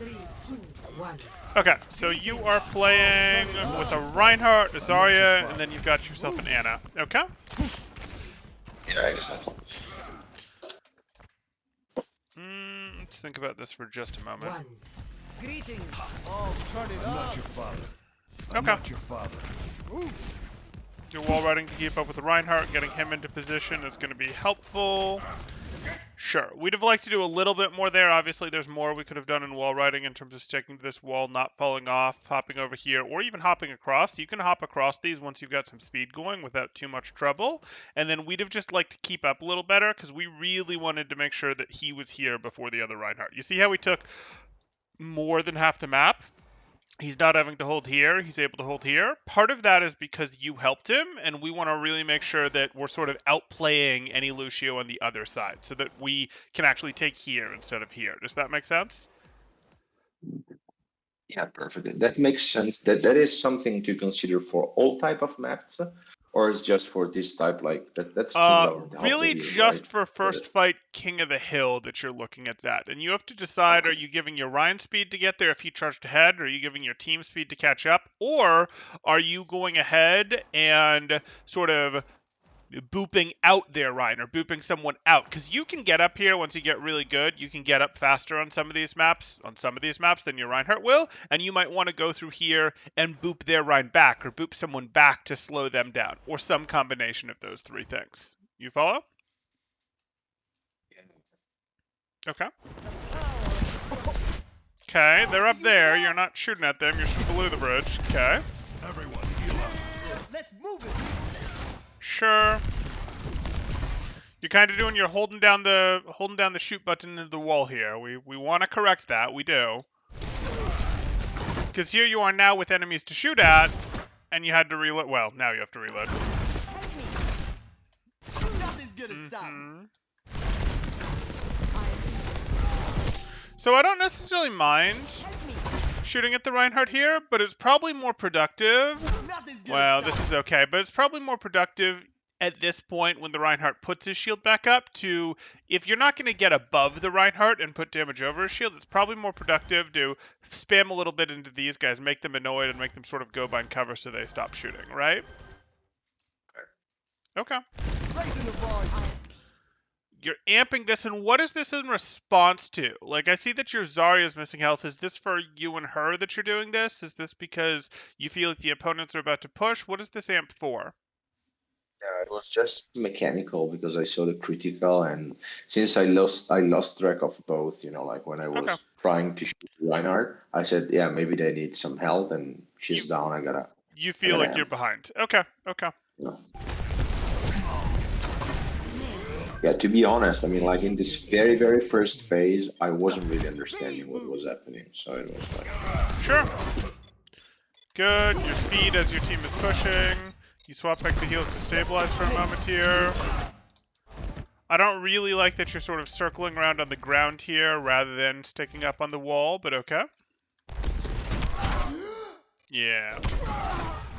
3, 2, 1. Okay, so you are playing with a Reinhardt, a Zarya, and then you've got yourself an Anna. Okay? Yeah, exactly. Let's think about this for just a moment. 1. Greetings. Oh, turn it I'm up. not your father. I'm Okay. not your father. You're wall riding to keep up with the Reinhardt, getting him into position is going to be helpful. Sure. We'd have liked to do a little bit more there. Obviously, there's more we could have done in wall riding in terms of sticking to this wall, not falling off, hopping over here, or even hopping across. You can hop across these once you've got some speed going without too much trouble. And then we'd have just liked to keep up a little better because we really wanted to make sure that he was here before the other Reinhardt. You see how we took more than half the map? He's not having to hold here. He's able to hold here. Part of that is because you helped him, and we want to really make sure that we're sort of outplaying any Lucio on the other side so that we can actually take here instead of here. Does that make sense? Yeah, perfect. That makes sense. That is something to consider for all type of maps, or it's just for this type like that. That's King of the Really Hill, just right? for first fight King of the Hill that you're looking at that. And you have to decide, are you giving your Ryan speed to get there if he charged ahead? Or are you giving your team speed to catch up? Or are you going ahead and sort of booping out there, Ryan, or booping someone out? Because you can get up here once you get really good. You can get up faster on some of these maps, than your Reinhardt will, and you might want to go through here and boop their Ryan back, or boop someone back to slow them down, or some combination of those three things. You follow? Okay. Okay, they're up there. You're not shooting at them. You're shooting below the bridge. Okay. Everyone, heal up. Let's move it. Sure. You're kind of doing your holding down the shoot button into the wall here. We want to correct that. We do. Because here you are now with enemies to shoot at, and you had to reload. Well, now you have to reload. Nothing's gonna stop me. So I don't necessarily mind shooting at the Reinhardt here, but it's probably more productive. Nothing's gonna Well, stop this is okay, but it's probably more productive at this point when the Reinhardt puts his shield back up to, if you're not going to get above the Reinhardt and put damage over his shield, it's probably more productive to spam a little bit into these guys, make them annoyed, and make them sort of go behind cover so they stop shooting, right? Okay. Raising the volume. You're amping this, and what is this in response to? Like, I see that your Zarya is missing health. Is this for you and her that you're doing this? Is this because you feel like the opponents are about to push? What is this amp for? Yeah, it was just mechanical because I saw the critical, and since I lost track of both, like when I was Okay. trying to shoot Reinhardt, I said, yeah, maybe they need some help, and she's down. I gotta. You feel like you're amp. behind. Okay. Yeah. Yeah, to be honest, I mean, like in this very, very first phase, I wasn't really understanding what was happening. So it was like. Sure. Good. Your speed as your team is pushing. You swap back the heals to stabilize for a moment here. I don't really like that you're sort of circling around on the ground here rather than sticking up on the wall, but okay. Yeah.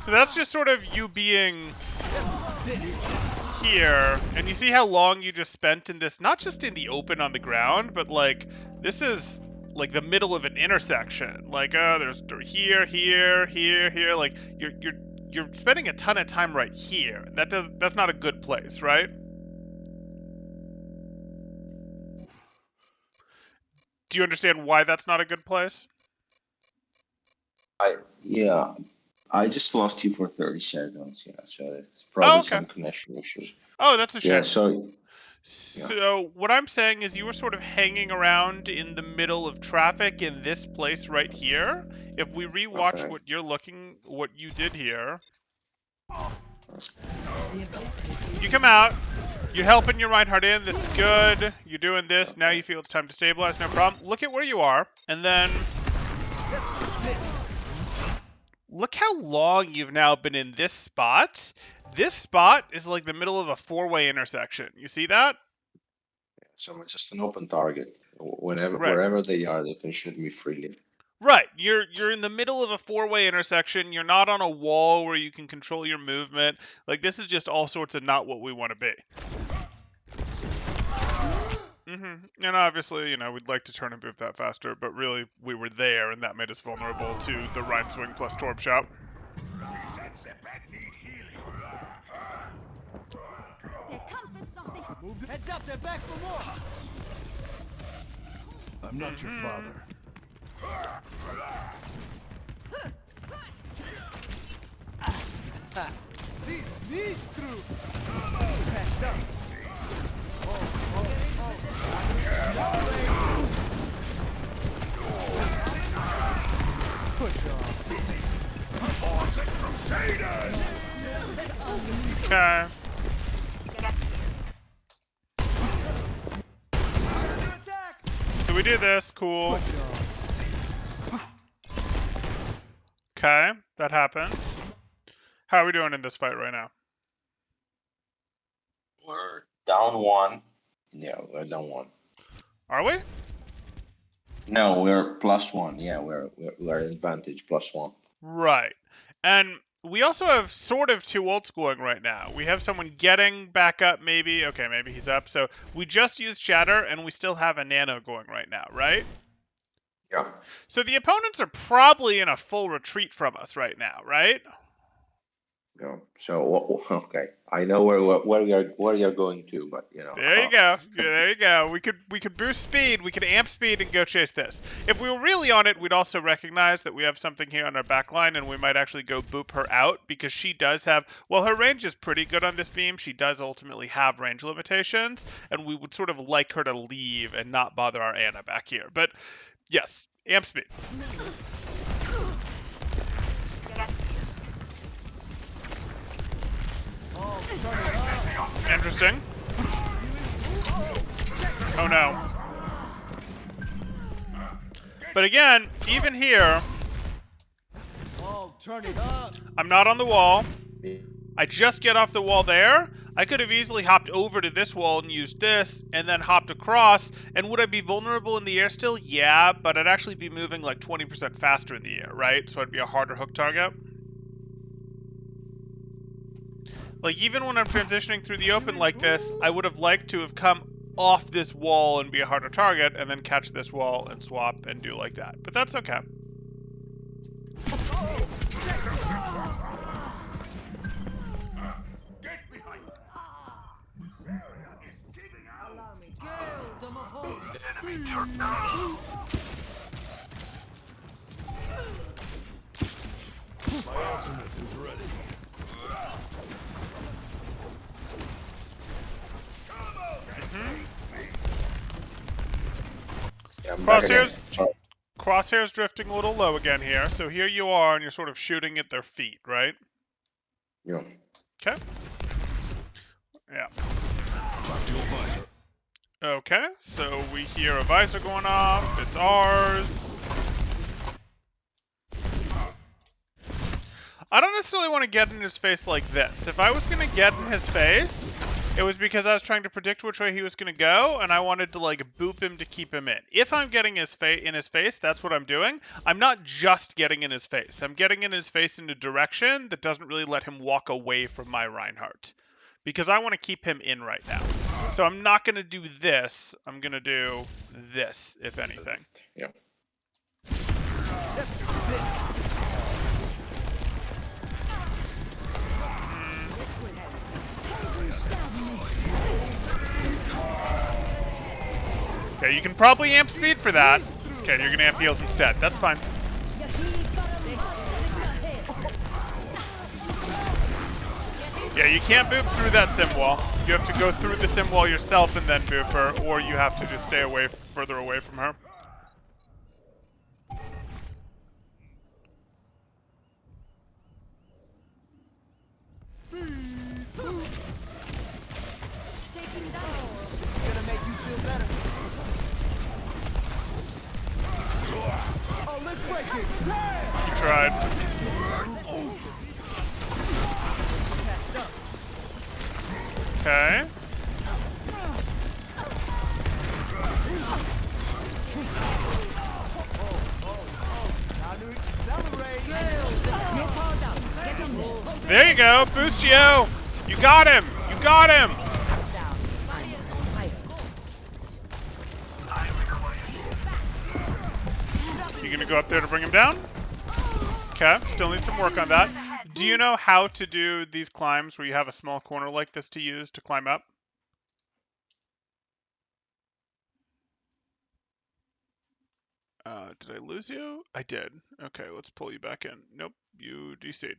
So that's just sort of you being here, and you see how long you just spent in this, not just in the open on the ground, but like this is like the middle of an intersection. Like, oh, there's here, like you're spending a ton of time right here. That's not a good place, right? Do you understand why that's not a good place? Yeah, I just lost you for 30 seconds. Yeah, so it's probably Okay. some connection issues. Oh, that's a shame. Yeah, so. So what I'm saying is you were sort of hanging around in the middle of traffic in this place right here. If we rewatch Okay. what you did here, you come out, you're helping your Reinhardt in, this is good, you're doing this, now you feel it's time to stabilize, no problem. Look at where you are, and then look how long you've now been in this spot. This spot is like the middle of a four-way intersection. You see that? So it's just an open target. Right. Wherever they are, they can shoot me freely. Right. You're in the middle of a four-way intersection. You're not on a wall where you can control your movement. Like, this is just all sorts of not what we want to be. And obviously, you know, we'd like to turn and move that faster, but really, we were there, and that made us vulnerable to the Rhine Swing plus Torb Shout. Move the heads up, they're back for more. I'm not your father. See, knees through. Patched up. Push off. Okay. Attack. So we do this. Cool. Okay. That happened. How are we doing in this fight right now? We're down 1. Yeah, we're down 1. Are we? No, we're +1. Yeah, we're advantage +1. Right. And we also have sort of 2 old schooling right now. We have someone getting back up, maybe. Okay, maybe he's up. So we just used Shatter, and we still have a Nano going right now, right? Yeah. So the opponents are probably in a full retreat from us right now, right? Yeah. So okay, I know where you're going to, but you know. There you go. Yeah, there you go. We could boost speed. We could amp speed and go chase this. If we were really on it, we'd also recognize that we have something here on our back line, and we might actually go boop her out because she does have. Well, her range is pretty good on this beam. She does ultimately have range limitations, and we would sort of like her to leave and not bother our Anna back here. But yes, amp speed. Interesting. Oh no. But again, even here, Oh, turn it up. I'm not on the wall. I just get off the wall there. I could have easily hopped over to this wall and used this, and then hopped across. And would I be vulnerable in the air still? Yeah, but I'd actually be moving like 20% faster in the air, right? So I'd be a harder hook target. Like, even when I'm transitioning through the open like this, I would have liked to have come off this wall and be a harder target, and then catch this wall and swap and do like that. But that's okay. Get behind. Enemy turned down. My ultimate is ready. Yeah, I'm back again. Crosshair's drifting a little low again here. So here you are, and you're sort of shooting at their feet, right? Yeah. Okay. Yeah. Tactical visor. Okay, so we hear a visor going off. It's ours. I don't necessarily want to get in his face like this. If I was going to get in his face, it was because I was trying to predict which way he was going to go, and I wanted to, like, boop him to keep him in. If I'm getting in his face, that's what I'm doing. I'm not just getting in his face. I'm getting in his face in a direction that doesn't really let him walk away from my Reinhardt. Because I want to keep him in right now. So I'm not going to do this. I'm going to do this, if anything. Yeah. Okay, you can probably amp speed for that. Okay, you're going to amp heals instead. That's fine. Yeah, you can't boop through that sim wall. You have to go through the sim wall yourself and then boop her, or you have to just stay away, further away from her. It's gonna make you feel better. Oh, let's break it. Damn! You tried. Okay. Time to accelerate. There you go, Boostio. You got him. You got him. gonna go up there to bring him down? Okay, still need some work on that. Do you know how to do these climbs where you have a small corner like this to use to climb up? Did I lose you? I did. Okay, let's pull you back in. Nope, you DC'd.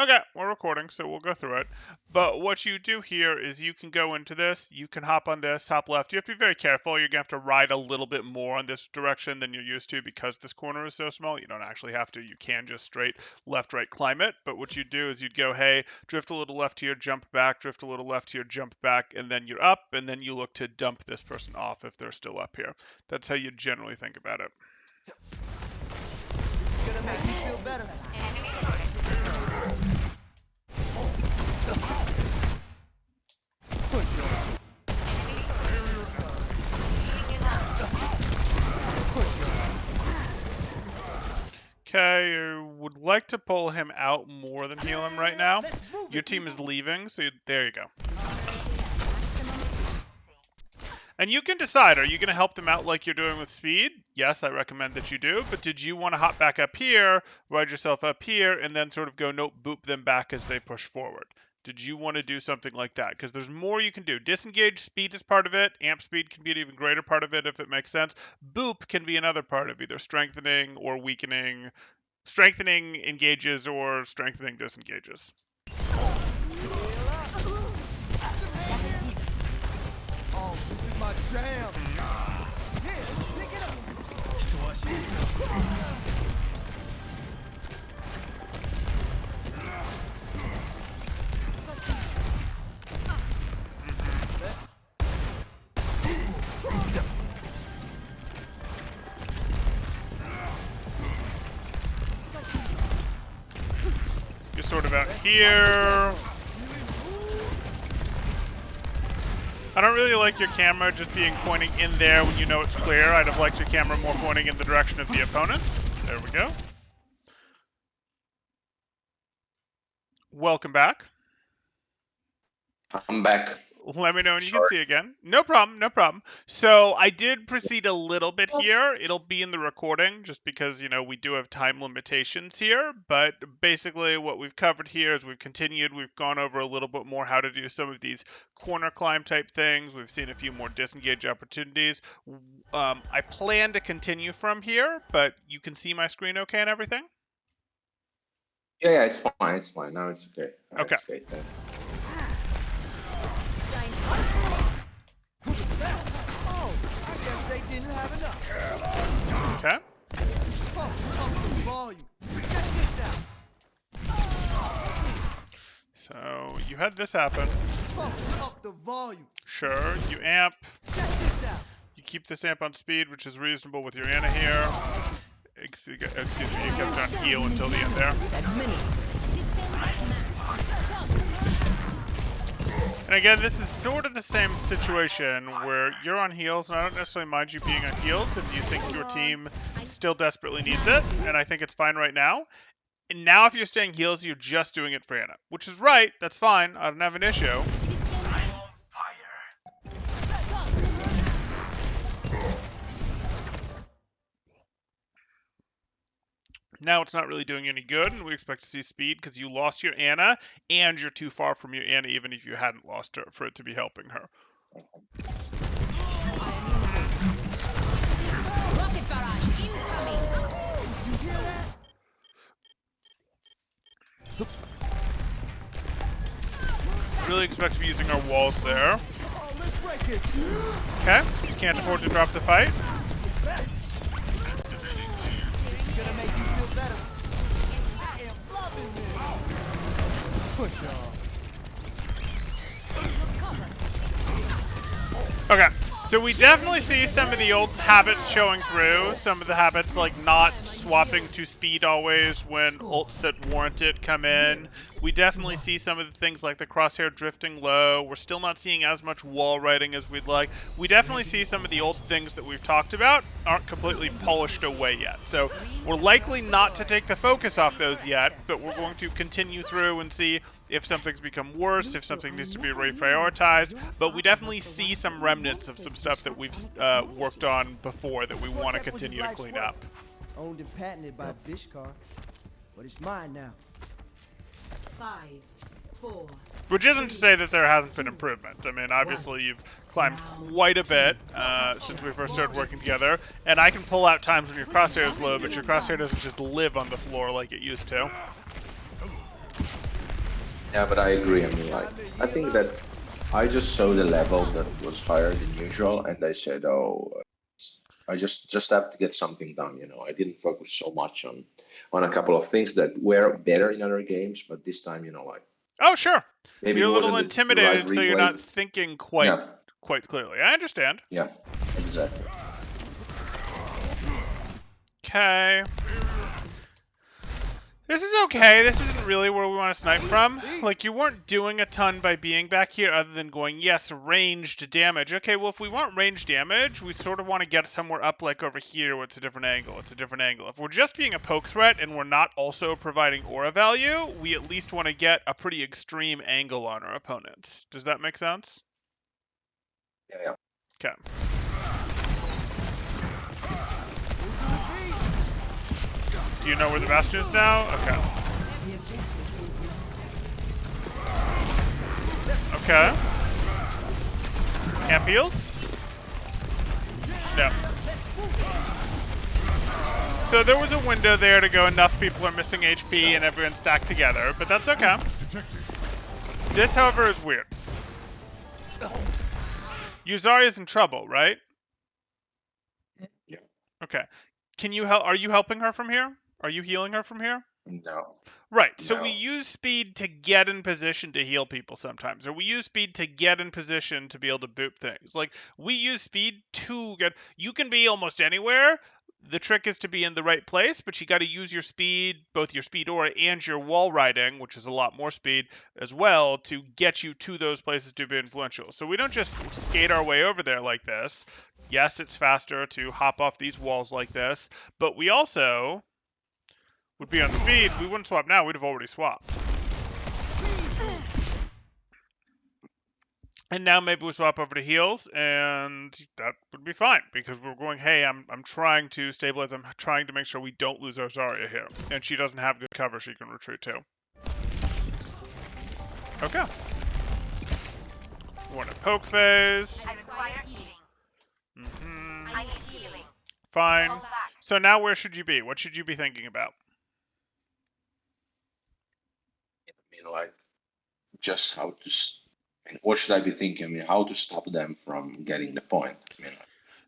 Okay, we're recording, so we'll go through it. But what you do here is you can go into this, you can hop on this, hop left. You have to be very careful. You're going to have to ride a little bit more in this direction than you're used to because this corner is so small. You don't actually have to. You can just straight left, right, climb it. But what you do is you'd go, hey, drift a little left here, jump back, drift a little left here, jump back, and then you're up, and then you look to dump this person off if they're still up here. That's how you generally think about it. This is gonna make you feel better. Push on. Okay, you would like to pull him out more than heal him right now. Your team is leaving, so there you go. And you can decide, are you going to help them out like you're doing with speed? Yes, I recommend that you do. But did you want to hop back up here, ride yourself up here, and then sort of go nope, boop them back as they push forward? Did you want to do something like that? Because there's more you can do. Disengage speed is part of it. Amp speed can be an even greater part of it if it makes sense. Boop can be another part of either strengthening or weakening. Strengthening engages or strengthening disengages. Oh, this is my jam. Here, pick it up. You're sort of out here. I don't really like your camera just being pointing in there when you know it's clear. I'd have liked your camera more pointing in the direction of the opponents. There we go. Welcome back. I'm back. Let me know when you can Sorry. see again. No problem, no problem. So I did proceed a little bit here. It'll be in the recording just because, you know, we do have time limitations here. But basically what we've covered here is we've continued. We've gone over a little bit more how to do some of these corner climb type things. We've seen a few more disengage opportunities. I plan to continue from here, but you can see my screen okay and everything? Yeah, it's fine. It's fine. Now it's okay. Okay. That's great then. Oh, I guess they didn't have enough. Okay. Folks, up the volume. Check this out. So you had this happen. Folks, up the volume. Sure, you amp. Check this out. You keep this amp on speed, which is reasonable with your Ana here. Excuse me, you kept on heal until the end there. And again, this is sort of the same situation where you're on heals, and I don't necessarily mind you being on heals if you think your team still desperately needs it, and I think it's fine right now. And now if you're staying heals, you're just doing it for Ana, which is right, that's fine, I don't have an issue. Now it's not really doing any good, and we expect to see speed because you lost your Ana, and you're too far from your Ana even if you hadn't lost her for it to be helping her. Rocket barrage incoming. You hear that? Really expect to be using our walls there. Oh, let's break it. Okay, you can't afford to drop the fight. This is gonna make you feel better. I am loving this. Push on. Okay, so we definitely see some of the old habits showing through. Some of the habits like not swapping to speed always when ults that warrant it come in. We definitely see some of the things like the crosshair drifting low. We're still not seeing as much wall riding as we'd like. We definitely see some of the old things that we've talked about aren't completely polished away yet. So we're likely not to take the focus off those yet, but we're going to continue through and see if something's become worse, if something needs to be reprioritized. But we definitely see some remnants of some stuff that we've worked on before that we want to continue to clean up. Owned and patented by Bishkar. But it's mine now. 5, 4. Which isn't to say that there hasn't been improvement. I mean, obviously you've climbed quite a bit since we first started working together, and I can pull out times when your crosshair is low, but your crosshair doesn't just live on the floor like it used to. Yeah, but I agree. I mean, like, I think that I just saw the level that was higher than usual, and I said, oh, I just have to get something done. You know, I didn't focus so much on a couple of things that were better in other games, but this time, you know, like Oh, sure. maybe You're it a little wasn't the right intimidated, so you're not replay. thinking Yeah, quite clearly. I understand. yeah, exactly. Okay. This is okay. This isn't really where we want to snipe from. Like, you weren't doing a ton by being back here other than going, yes, ranged damage. Okay, well, if we want ranged damage, we sort of want to get somewhere up like over here where it's a different angle. It's a different angle. If we're just being a poke threat and we're not also providing aura value, we at least want to get a pretty extreme angle on our opponents. Does that make sense? Yeah, yeah. Okay. Do you know where the bastion is now? Okay. Okay. Camp heals? No. So there was a window there to go enough people are missing HP and everyone's stacked together, but that's okay. This, however, is weird. Yuzari's in trouble, right? Yeah. Okay. Can you help? Are you helping her from here? Are you healing her from here? No. Right, so we No. use speed to get in position to heal people sometimes, or we use speed to get in position to be able to boop things. Like, we use speed to get... You can be almost anywhere. The trick is to be in the right place, but you got to use your speed, both your speed aura and your wall riding, which is a lot more speed as well, to get you to those places to be influential. So we don't just skate our way over there like this. Yes, it's faster to hop off these walls like this, but we also would be on speed. We wouldn't swap now, we'd have already swapped. And now maybe we swap over to heals, and that would be fine, because we're going, hey, I'm trying to stabilize, I'm trying to make sure we don't lose our Zarya here. And she doesn't have good cover she can retreat to. Okay. We're in a poke phase. I require healing. I need healing. Fine. Fall back. So now where should you be? What should you be thinking about? I mean, like, just how to. I mean, what should I be thinking? I mean, how to stop them from getting the point? I mean,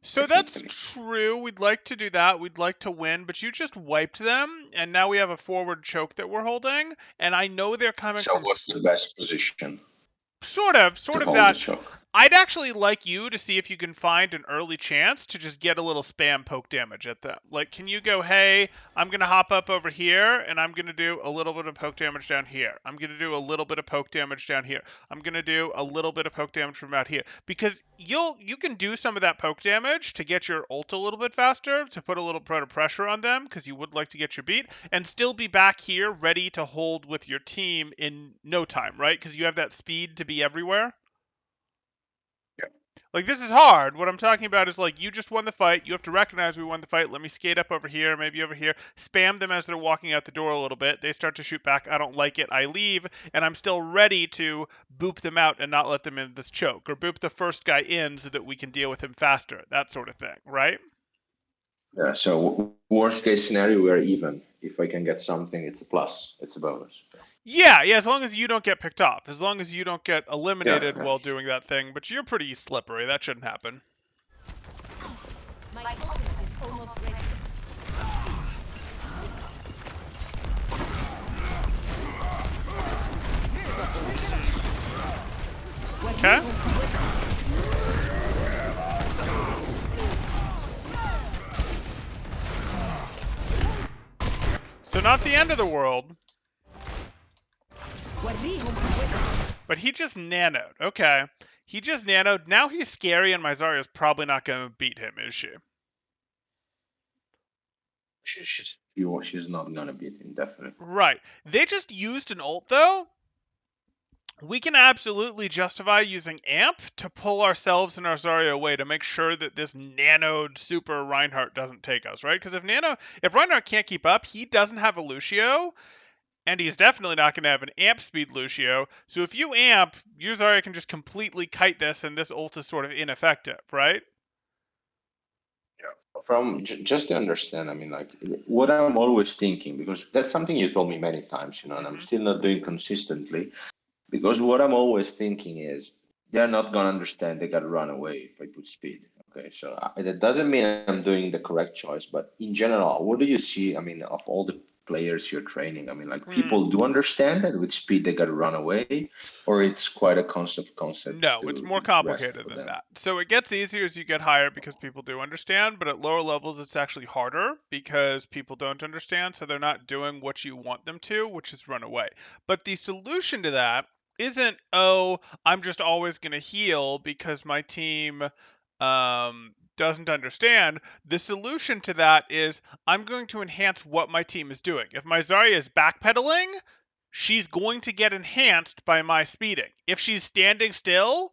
So that's technically. true. We'd like to do that. We'd like to win, but you just wiped them, and now we have a forward choke that we're holding, and I know they're coming So from what's the best position sort of to hold that. the choke? I'd actually like you to see if you can find an early chance to just get a little spam poke damage at them. Like, can you go, hey, I'm going to hop up over here, and I'm going to do a little bit of poke damage down here. I'm going to do a little bit of poke damage down here. I'm going to do a little bit of poke damage from out here. Because you can do some of that poke damage to get your ult a little bit faster, to put a little bit of pressure on them, because you would like to get your beat, and still be back here ready to hold with your team in no time, right? Because you have that speed to be everywhere. Like, this is hard. What I'm talking about is, like, you just won the fight. You have to recognize we won the fight. Let me skate up over here, maybe over here. Spam them as they're walking out the door a little bit. They start to shoot back. I don't like it. I leave, and I'm still ready to boop them out and not let them in this choke. Or boop the first guy in so that we can deal with him faster. That sort of thing, right? Yeah. So worst case scenario, we're even. If I can get something, it's a plus. It's a bonus. Yeah, as long as you don't get picked off. As long as you don't get eliminated Yeah. while doing that thing. But you're pretty slippery. That shouldn't happen. My ultimate is almost ready. Okay? So not the end of the world. But he just nanoed. Okay. He just nanoed. Now he's scary, and my Zarya's probably not going to beat him, is she? She's not gonna beat him, definitely. Right. They just used an ult, though, we can absolutely justify using AMP to pull ourselves and our Zarya away to make sure that this nanoed super Reinhardt doesn't take us, right? Because if Reinhardt can't keep up, he doesn't have a Lucio, and he's definitely not going to have an AMP speed Lucio. So if you AMP, your Zarya can just completely kite this, and this ult is sort of ineffective, right? From just to understand, I mean, like what I'm always thinking, because that's something you told me many times, you know, and I'm still not doing consistently. Because what I'm always thinking is they're not gonna understand. They gotta run away if I put speed. Okay, so that doesn't mean I'm doing the correct choice, but in general, what do you see? I mean, of all the players you're training, I mean, like people do understand that with speed they gotta run away, or it's quite a concept No, it's to more grasp complicated for than them. that. So it gets easier as you get higher because people do understand, but at lower levels it's actually harder because people don't understand, so they're not doing what you want them to, which is run away. But the solution to that isn't, oh, I'm just always going to heal because my team doesn't understand. The solution to that is I'm going to enhance what my team is doing. If my Zarya is backpedaling, she's going to get enhanced by my speeding. If she's standing still,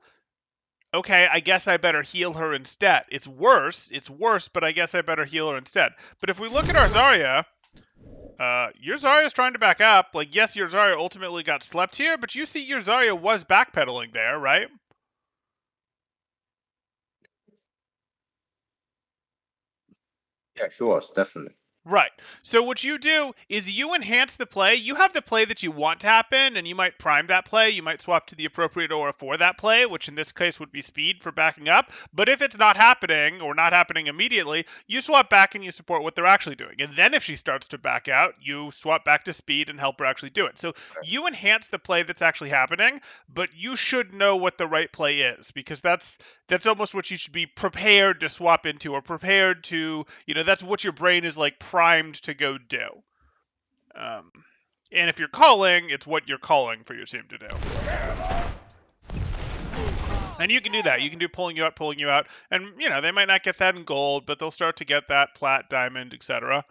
okay, I guess I better heal her instead. It's worse, but I guess I better heal her instead. But if we look at our Zarya, your Zarya's trying to back up. Like, yes, your Zarya ultimately got slept here, but you see your Zarya was backpedaling there, right? Yeah, sure, definitely. Right. So what you do is you enhance the play. You have the play that you want to happen, and you might prime that play. You might swap to the appropriate aura for that play, which in this case would be speed for backing up. But if it's not happening, or not happening immediately, you swap back and you support what they're actually doing. And then if she starts to back out, you swap back to speed and help her actually do it. So you enhance the play that's actually happening, but you should know what the right play is, because that's almost what you should be prepared to swap into, or prepared to, that's what your brain is like primed to go do. And if you're calling, it's what you're calling for your team to do. And you can do that. You can do pulling you out. And, they might not get that in gold, but they'll start to get that plat, diamond, etc.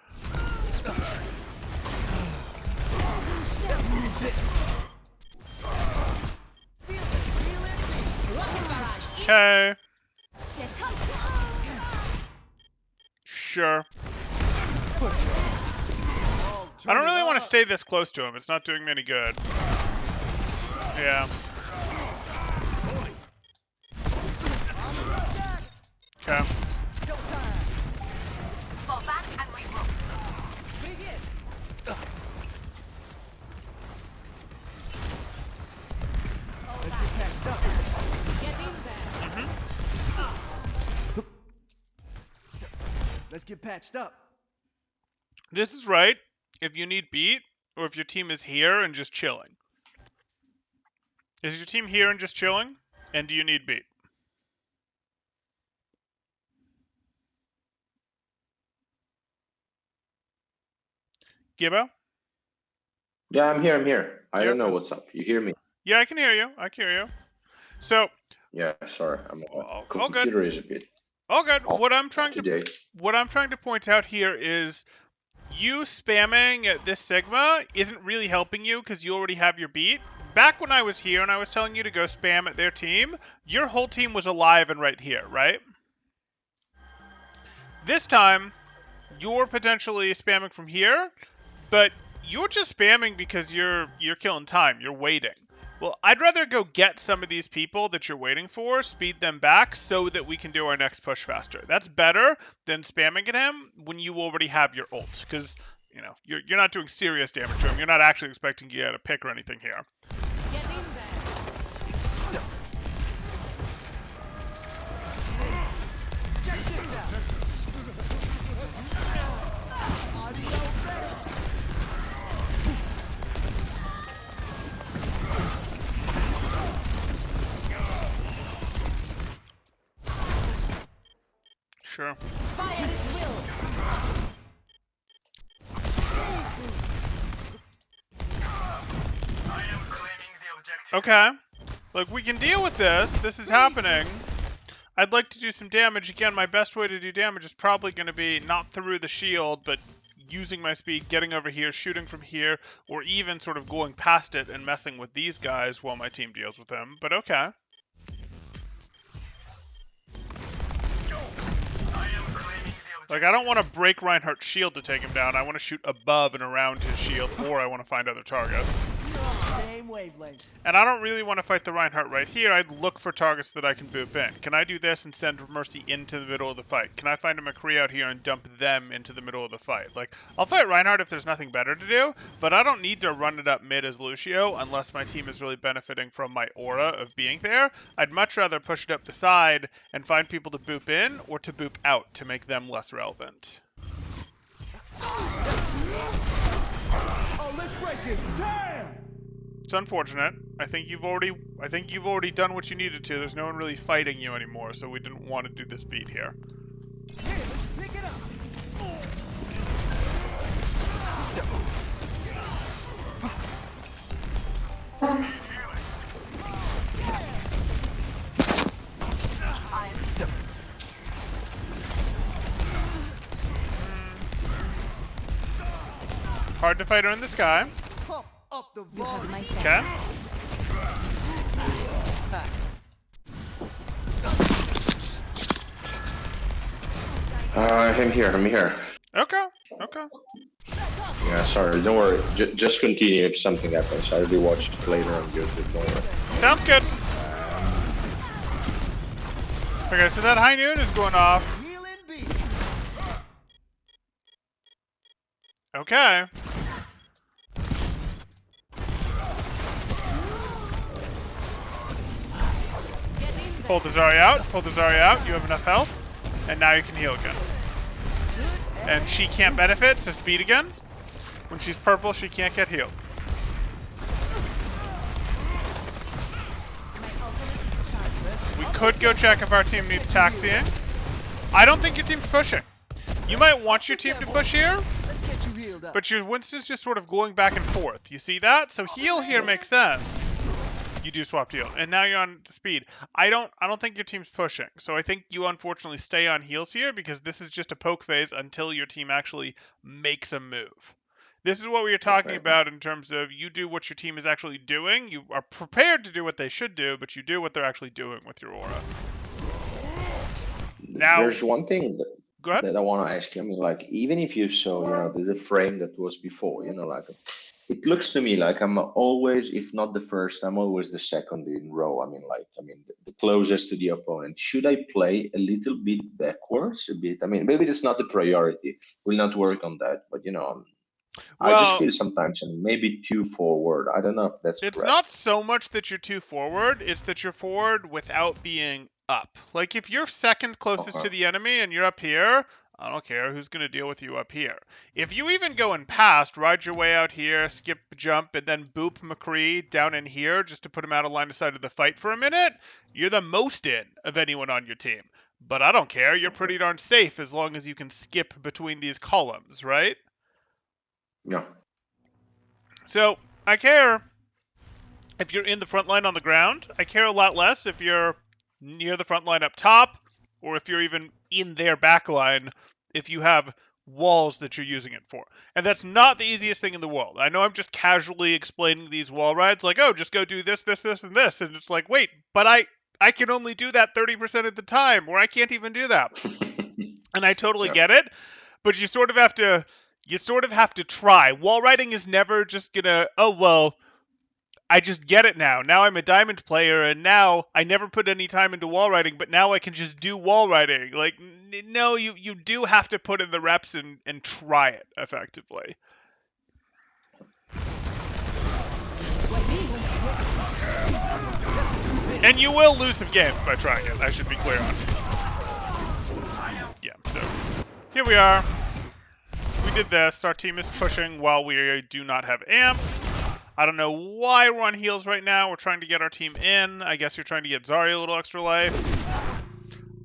Okay. Sure. I don't really want to stay this close to him. It's not doing me any good. Yeah. Okay. Fall back and regroup. Let's get patched up. Let's get patched up. This is right if you need beat, or if your team is here and just chilling. Is your team here and just chilling? And do you need beat? Gibbo? Yeah, I'm here. I You're don't know okay. what's up. You hear me? Yeah, I can hear you. So, Yeah, sorry. all good. Computer is a bit All good. off What I'm trying today. to point out here is you spamming at this Sigma isn't really helping you because you already have your beat. Back when I was here and I was telling you to go spam at their team, your whole team was alive and right here, right? This time, you're potentially spamming from here, but you're just spamming because you're killing time. You're waiting. Well, I'd rather go get some of these people that you're waiting for, speed them back so that we can do our next push faster. That's better than spamming at him when you already have your ult, because you're not doing serious damage to him. You're not actually expecting to get a pick or anything here. Check this out. Sure. Fire at will. Okay. Look, we can deal with this. This is happening. I'd like to do some damage. Again, my best way to do damage is probably going to be not through the shield, but using my speed, getting over here, shooting from here, or even sort of going past it and messing with these guys while my team deals with them. But okay. Like, I don't want to break Reinhardt's shield to take him down. I want to shoot above and around his shield, or I want to find other targets. You're on the same wavelength. And I don't really want to fight the Reinhardt right here. I'd look for targets that I can boop in. Can I do this and send Mercy into the middle of the fight? Can I find a McCree out here and dump them into the middle of the fight? Like, I'll fight Reinhardt if there's nothing better to do, but I don't need to run it up mid as Lucio unless my team is really benefiting from my aura of being there. I'd much rather push it up the side and find people to boop in or to boop out to make them less relevant. Oh, let's break it. Damn! It's unfortunate. I think you've already done what you needed to. There's no one really fighting you anymore, so we didn't want to do this beat here. Here, let's pick it up. Hard to fight her in the sky. Pump up the You have volume. my thanks. Okay. I'm here. I'm here. Okay. Okay. Yeah, sorry. Don't worry. Just continue if something happens. I'll be watching later on YouTube. Don't worry. Sounds good. Okay, so that high noon is going off. Healing B. Okay. Pull the Zarya out. Pull the Zarya out. You have enough health. And now you can heal again. And she can't benefit, so speed again. When she's purple, she can't get healed. We could go check if our team needs taxiing. I don't think your team's pushing. You might want your team to push here, Let's get you healed up. but your Winston's just sort of going back and forth. You see that? So heal here makes sense. You do swap heal, and now you're on speed. I don't think your team's pushing. So I think you unfortunately stay on heals here because this is just a poke phase until your team actually makes a move. This is what we were talking about in terms of you do what your team is actually doing. You are prepared to do what they should do, but you do what they're actually doing with your aura. Now, There's one thing go ahead. that I want to ask you. I mean, like, even if you saw, the frame that was before, like, it looks to me like I'm always, if not the first, I'm always the second in row. I mean, the closest to the opponent. Should I play a little bit backwards, a bit? I mean, maybe that's not the priority. We'll not work on that, but I just Well, feel sometimes maybe too forward. I don't know if that's it's correct. not so much that you're too forward, it's that you're forward without being up. Like, if you're second closest to the enemy and you're up here, I don't care who's going to deal with you up here. If you even go in past, ride your way out here, skip jump, and then boop McCree down in here just to put him out of line of sight of the fight for a minute, you're the most in of anyone on your team. But I don't care, you're pretty darn safe as long as you can skip between these columns, right? Yeah. So, I care if you're in the front line on the ground. I care a lot less if you're near the front line up top, or if you're even in their back line, if you have walls that you're using it for. And that's not the easiest thing in the world. I know I'm just casually explaining these wall rides, like, oh, just go do this, this, this, and this. And it's like, wait, but I can only do that 30% of the time, or I can't even do that. And I totally get it, but you sort of have to try. Wall riding is never just gonna, oh, well, I just get it now. Now I'm a diamond player, and now I never put any time into wall riding, but now I can just do wall riding. Like, no, you do have to put in the reps and try it effectively. And you will lose some games by trying it, I should be clear on. Yeah, so here we are. We did this. Our team is pushing while we do not have amp. I don't know why we're on heals right now. We're trying to get our team in. I guess you're trying to get Zarya a little extra life.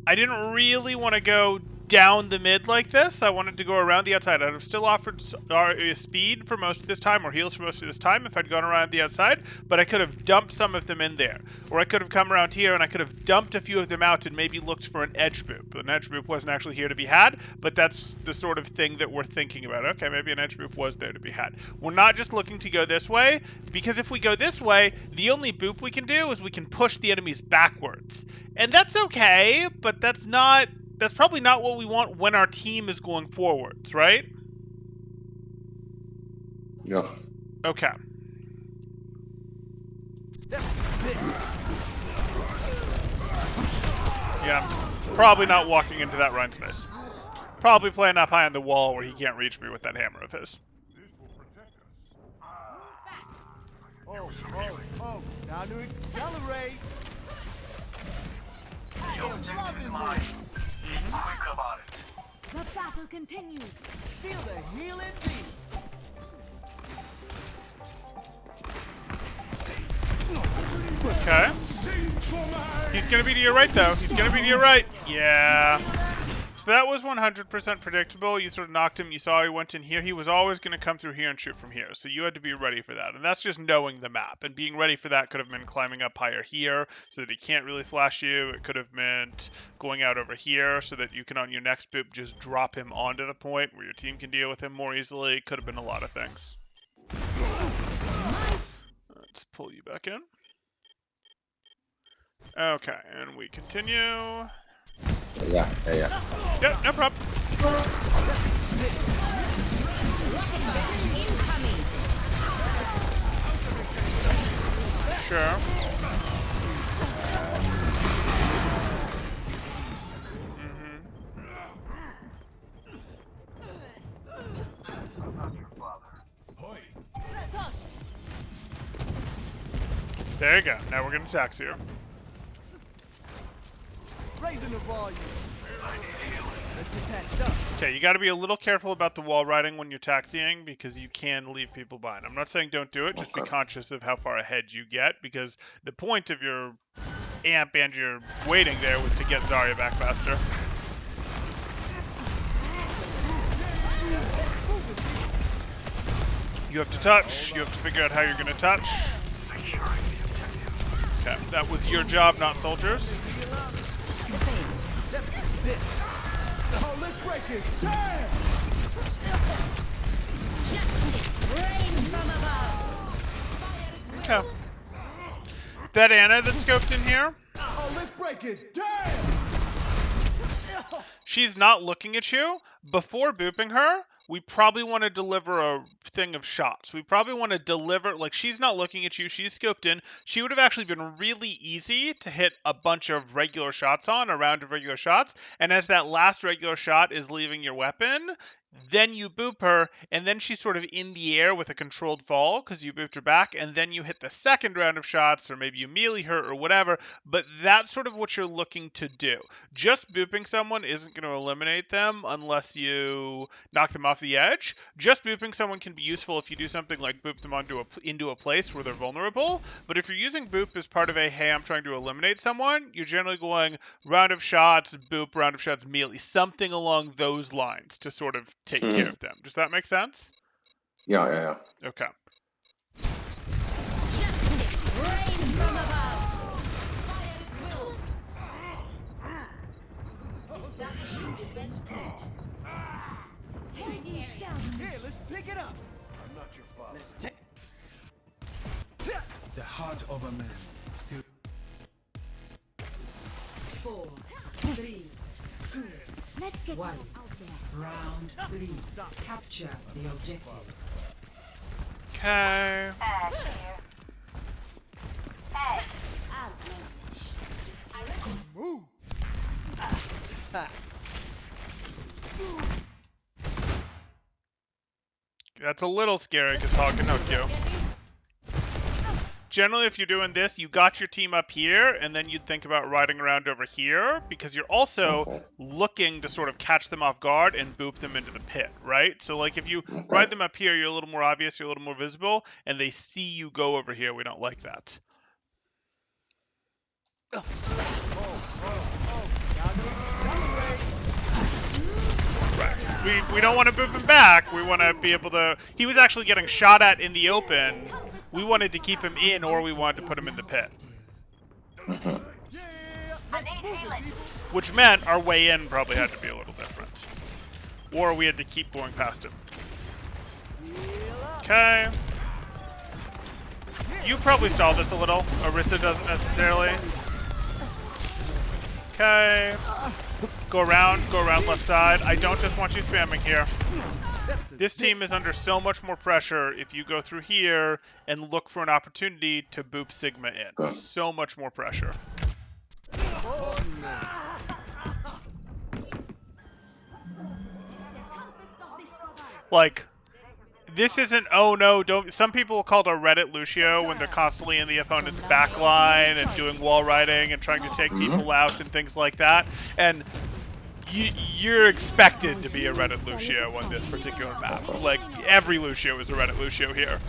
I didn't really want to go down the mid like this. I wanted to go around the outside. I'd have still offered speed for most of this time, or heals for most of this time if I'd gone around the outside, but I could have dumped some of them in there. Or I could have come around here and I could have dumped a few of them out and maybe looked for an edge boop. An edge boop wasn't actually here to be had, but that's the sort of thing that we're thinking about. Okay, maybe an edge boop was there to be had. We're not just looking to go this way, because if we go this way, the only boop we can do is we can push the enemies backwards. And that's okay, but that's probably not what we want when our team is going forwards, right? Yeah. Okay. Yeah, probably not walking into that Rhine space. Probably playing up high on the wall where he can't reach me with that hammer of his. Oh, now to accelerate. I am loving this. Quick about it. The battle continues. Feel the healing beat. Okay. He's gonna be to your right, though. He's gonna be to your right. Yeah. So that was 100% predictable. You sort of knocked him. You saw he went in here. He was always going to come through here and shoot from here. So you had to be ready for that. And that's just knowing the map. And being ready for that could have meant climbing up higher here so that he can't really flash you. It could have meant going out over here so that you can, on your next boop, just drop him onto the point where your team can deal with him more easily. It could have been a lot of things. Let's pull you back in. Okay, and we continue. Yeah. Yep, no problem. Sure. There you go. Now we're gonna tax you. Raising the volume. Let's get patched up. Okay, you got to be a little careful about the wall riding when you're taxiing because you can leave people behind. I'm not saying don't do it, just be conscious of how far ahead you get because the point of your amp and your waiting there was to get Zarya back faster. You have to touch. You have to figure out how you're going to touch. Okay, that was your job, not soldiers. Oh, let's break it. Damn! Justice reigns from above. Okay. That Anna that's scoped in here, Oh, let's break it. Damn! she's not looking at you. Before booping her, we probably want to deliver a thing of shots. We probably want to deliver, like, she's not looking at you, she's scoped in. She would have actually been really easy to hit a bunch of regular shots on, a round of regular shots. And as that last regular shot is leaving your weapon, then you boop her, and then she's sort of in the air with a controlled fall because you booped her back, and then you hit the second round of shots, or maybe you melee her or whatever, but that's sort of what you're looking to do. Just booping someone isn't going to eliminate them unless you knock them off the edge. Just booping someone can be useful if you do something like boop them into a place where they're vulnerable, but if you're using boop as part of a, hey, I'm trying to eliminate someone, you're generally going round of shots, boop, round of shots, melee, something along those lines to sort of take care of them. Does that make sense? Yeah. Okay. Justice reigns from above. Establishing defense point. Here, let's pick it up. I'm not your father. Let's take. The heart of a man still. 4, 3, 2, Let's get 1. out there. Round 3. Capture the objective. Okay. Outlandish. Move. That's a little scary because Hog can hook you. Generally, if you're doing this, you got your team up here, and then you'd think about riding around over here, because you're also looking to sort of catch them off guard and boop them into the pit, right? So, like, if you ride them up here, you're a little more obvious, you're a little more visible, and they see you go over here. We don't like that. Now to accelerate. we don't want to move him back. We want to be able to. He was actually getting shot at in the open. We wanted to keep him in, or we wanted to put him in the pit, Mhm. Yeah, let's move it, people. which meant our way in probably had to be a little different, or we had to keep going past him. Heal up. Okay. You probably stalled this a little. Orisa doesn't necessarily. Okay. Go around left side. I don't just want you spamming here. This team is under so much more pressure if you go through here and look for an opportunity to boop Sigma in. Okay. So much more pressure. Like, this isn't, oh no, don't. Some people call it a Reddit Lucio when they're constantly in the opponent's backline and doing wall riding and trying to take people out and things like that. And you're expected to be a Reddit Lucio on this particular map. Like, every Lucio is a Reddit Lucio here.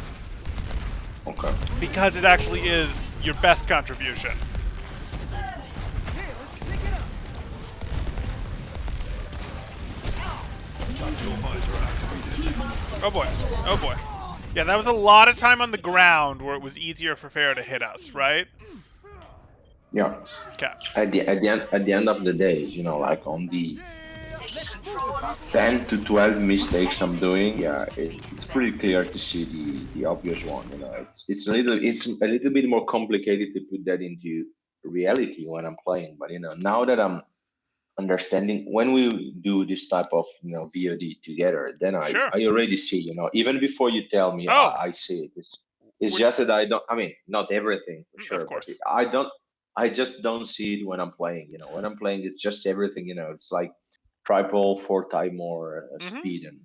Okay. Because it actually is your best contribution. Yeah, let's pick it up. Oh boy. Oh boy. Yeah, that was a lot of time on the ground where it was easier for Fair to hit us, right? Yeah. Okay. At the end of the day, you know, like on the 10 to 12 mistakes I'm doing, yeah, it's pretty clear to see the obvious one. You know, it's a little bit more complicated to put that into reality when I'm playing. But you know, now that I'm understanding when we do this type of VOD together, then Sure. I already see, you know, even before you tell me, Oh. I see it. It's Which- just that I don't. I mean, not everything for sure. Of course. But I just don't see it when I'm playing. You know, when I'm playing, it's just everything. You know, it's like triple, 4 times more speed, and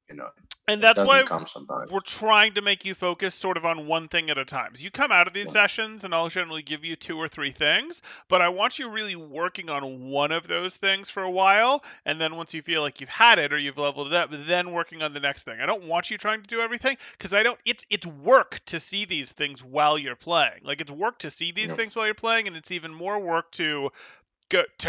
you know, And it that's doesn't why come sometimes. we're trying to make you focus sort of on one thing at a time. So you come out of these Yeah. sessions and I'll generally give you 2 or 3 things, but I want you really working on one of those things for a while, and then once you feel like you've had it or you've leveled it up, then working on the next thing. I don't want you trying to do everything because it's work to see these things while you're playing. Like, it's work to see these Yeah. things while you're playing, and it's even more work to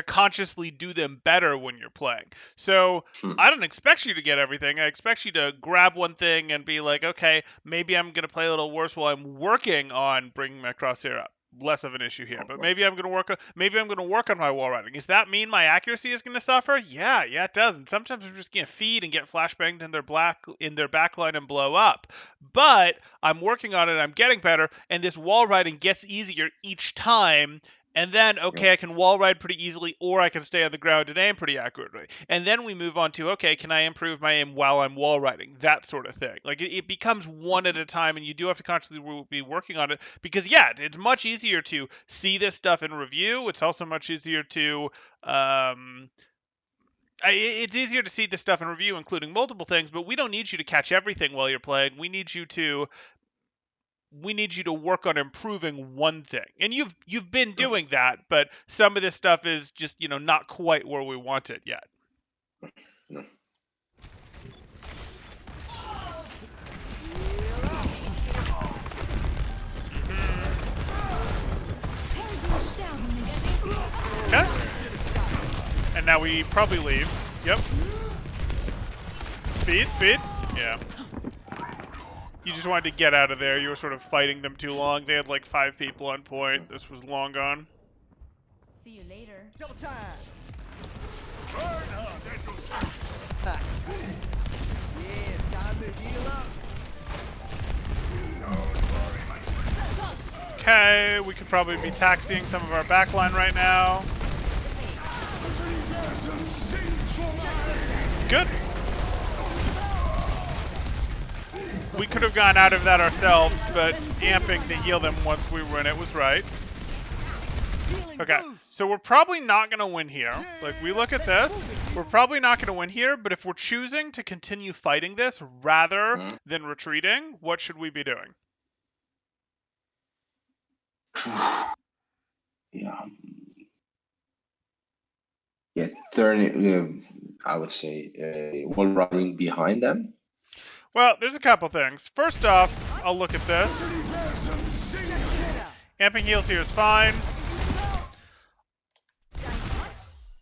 consciously do them better when you're playing. So I don't expect you to get everything. I expect you to grab one thing and be like, okay, maybe I'm going to play a little worse while I'm working on bringing my crosshair up. Less of an issue here, but maybe I'm going to work on my wall riding. Does that mean my accuracy is going to suffer? Yeah, it does. And sometimes I'm just going to feed and get flashbanged in their backline and blow up. But I'm working on it. I'm getting better, and this wall riding gets easier each time. And then, okay, I can wall ride pretty easily, or I can stay on the ground and aim pretty accurately. And then we move on to, okay, can I improve my aim while I'm wall riding? That sort of thing. Like, it becomes one at a time, and you do have to constantly be working on it. Because, yeah, it's much easier to see this stuff in review. It's also much easier to... it's easier to see this stuff in review, including multiple things, but we don't need you to catch everything while you're playing. We need you to work on improving one thing. And you've been doing that, but some of this stuff is just, not quite where we want it yet. No. Okay. And now we probably leave. Yep. Speed. Yeah. You just wanted to get out of there. You were sort of fighting them too long. They had like 5 people on point. This was long gone. See you later. Double time. Yeah, time to heal up. Okay, we could probably be taxiing some of our backline right now. Good. We could have gone out of that ourselves, but amping to heal them once we were in it was right. Healing Okay, boost. so we're probably not going to win here. Like, we look at this, we're probably not going to win here, but if we're choosing to continue fighting this rather than retreating, what should we be doing? Yeah, turn. I would say wall riding behind them. Well, there's a couple things. First off, I'll look at this. Amping heals here is fine.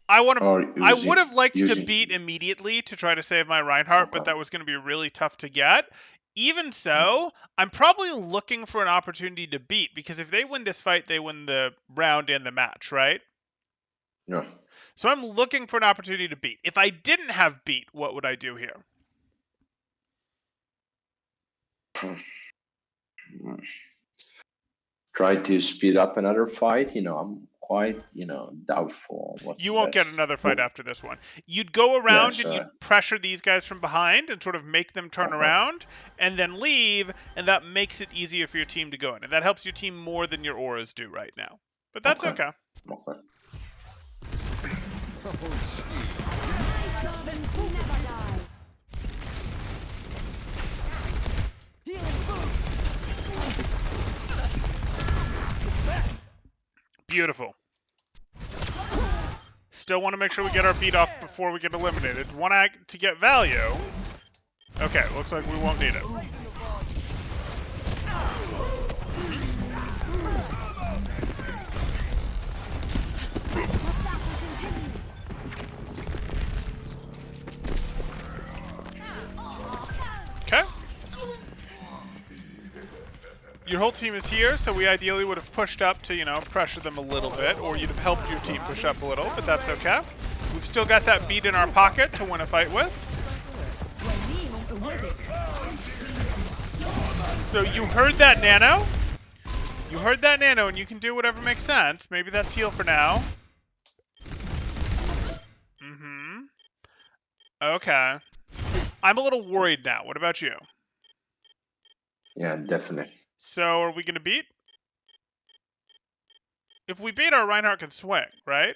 I want to. Or I using, would have liked to using beat immediately to try to save my Reinhardt, but Okay. that was going to be really tough to get. Even so, I'm probably looking for an opportunity to beat, because if they win this fight, they win the round and the match, right? Yeah. So I'm looking for an opportunity to beat. If I didn't have beat, what would I do here? Try to speed up another fight. I'm quite, doubtful on what's You the won't get best. another fight after this one. You'd go Yeah, around and so you'd pressure these guys from behind and sort of make them turn okay. around and then leave, and that makes it easier for your team to go in. And that helps your team more than your auras do right now. But that's Okay. okay. Okay. Healing boots. Beautiful. Still want to make sure we get our beat off before we get eliminated. Want to get value. Okay, looks like we won't need it. Okay. Your whole team is here, so we ideally would have pushed up to, pressure them a little bit, or you'd have helped your team push up a little, but that's okay. We've still got that beat in our pocket to win a fight with. So you heard that, Nano? You heard that, Nano, and you can do whatever makes sense. Maybe that's heal for now. Okay. I'm a little worried now. What about you? Yeah, definitely. So are we going to beat? If we beat, our Reinhardt can swing, right?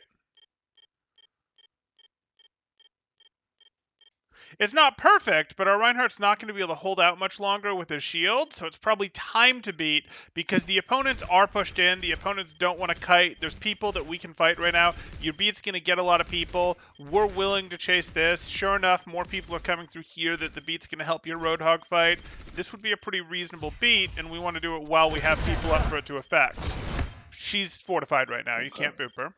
It's not perfect, but our Reinhardt's not going to be able to hold out much longer with his shield, so it's probably time to beat, because the opponents are pushed in, the opponents don't want to kite, there's people that we can fight right now, your beat's going to get a lot of people, we're willing to chase this, sure enough, more people are coming through here that the beat's going to help your Roadhog fight. This would be a pretty reasonable beat, and we want to do it while we have people up for it to affect. She's fortified right now, you can't boop her.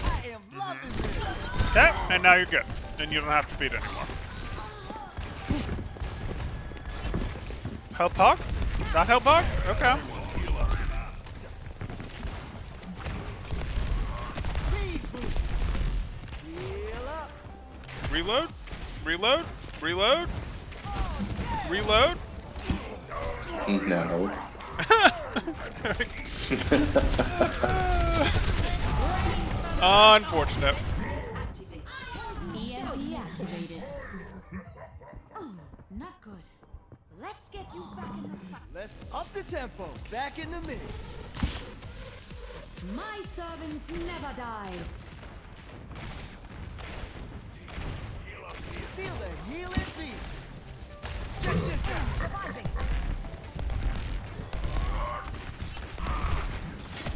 I am loving this. Okay, and now you're good. Then you don't have to beat anymore. Help hog? Not help hog? Okay. Speed boost. Heal up. Reload? Reload? Reload? Reload? No. Unfortunate. EMP activated. Oh, not good. Let's get you back in the fight. Let's up the tempo. Back in the mix. My servants never die. Feel the healing beat. Check this out.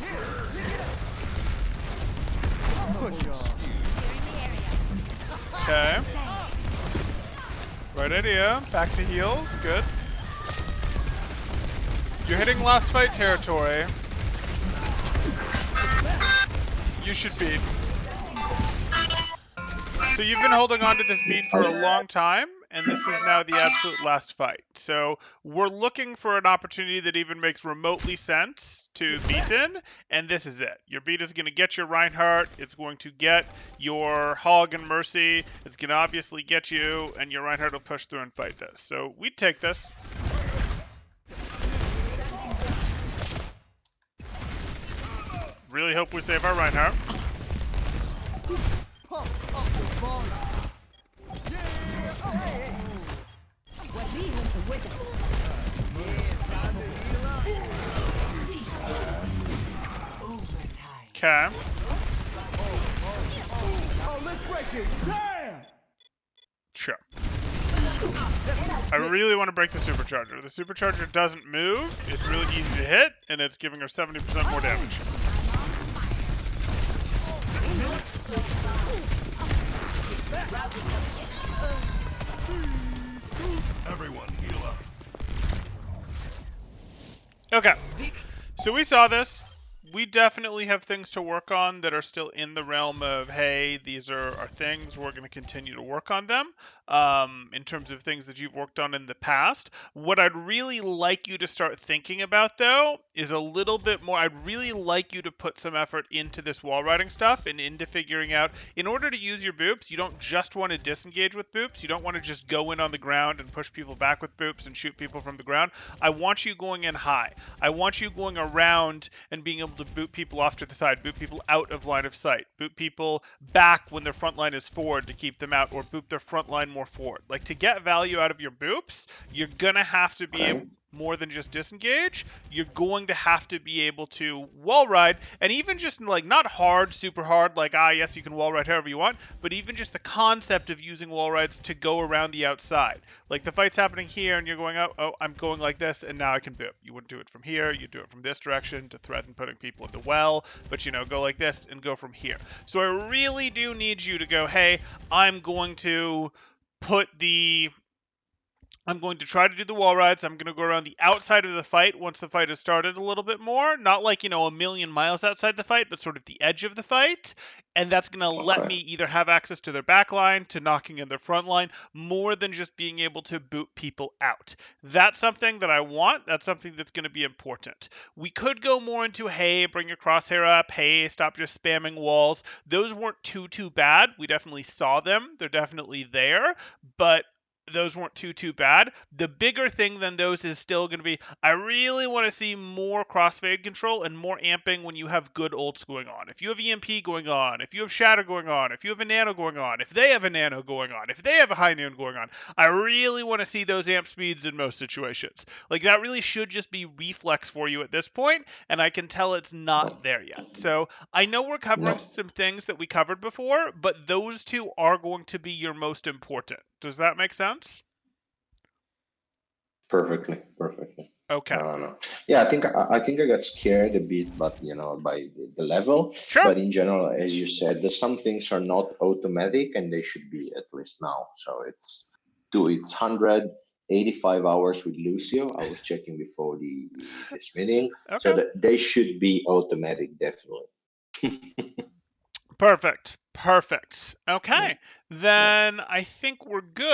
Here, pick it up. Push on. Okay. Right idea. Back to heals. Good. You're hitting last fight territory. You should beat. So you've been holding on to this beat for a long time, and this is now the absolute last fight. So we're looking for an opportunity that even makes remotely sense to beat in, and this is it. Your beat is going to get your Reinhardt, it's going to get your Hog and Mercy, it's going to obviously get you, and your Reinhardt will push through and fight this. So we'd take this. Really hope we save our Reinhardt. Pump up the volume. Yeah. Oh, hey, hey. Yeah, time to heal up. Overtime. Okay. Oh, let's break it. Damn. Sure. I really want to break the supercharger. The supercharger doesn't move, it's really easy to hit, and it's giving her 70% more damage. Everyone heal up. Okay. So we saw this. We definitely have things to work on that are still in the realm of, hey, these are our things. We're going to continue to work on them in terms of things that you've worked on in the past. What I'd really like you to start thinking about, though, is a little bit more. I'd really like you to put some effort into this wall riding stuff and into figuring out, in order to use your boops, you don't just want to disengage with boops. You don't want to just go in on the ground and push people back with boops and shoot people from the ground. I want you going in high. I want you going around and being able to boot people off to the side, boot people out of line of sight, boot people back when their front line is forward to keep them out, or boot their front line more forward. Like, to get value out of your boops, you're gonna have to be able, Okay. more than just disengage, you're going to have to be able to wall ride, and even just like not hard, super hard, like yes, you can wall ride however you want, but even just the concept of using wall rides to go around the outside. Like, the fight's happening here and you're going, oh, I'm going like this, and now I can boop. You wouldn't do it from here, you do it from this direction to threaten putting people in the well, but go like this and go from here. So I really do need you to go, hey, I'm going to try to do the wall rides. I'm going to go around the outside of the fight once the fight has started a little bit more. Not like, a million miles outside the fight, but sort of the edge of the fight. And that's going to let Okay. me either have access to their back line, to knocking in their front line, more than just being able to boot people out. That's something that I want. That's something that's going to be important. We could go more into, hey, bring your crosshair up. Hey, stop just spamming walls. Those weren't too bad. We definitely saw them. They're definitely there. But those weren't too bad. The bigger thing than those is still going to be, I really want to see more crossfade control and more amping when you have good ults going on. If you have EMP going on, if you have Shatter going on, if you have a Nano going on, if they have a Nano going on, if they have a High Noon going on, I really want to see those amp speeds in most situations. Like, that really should just be reflex for you at this point, and I can tell it's not No. there yet. So I know we're covering No. some things that we covered before, but those two are going to be your most important. Does that make sense? Perfectly. Perfectly. Okay. No. Yeah, I think I got scared a bit, but by the level. Sure. But in general, as you said, some things are not automatic, and they should be at least now. So it's 185 hours with Lucio. I was checking before this meeting, so Okay. that they should be automatic, definitely. Perfect. Perfect. Yeah. Okay. Yeah. Then I think we're good.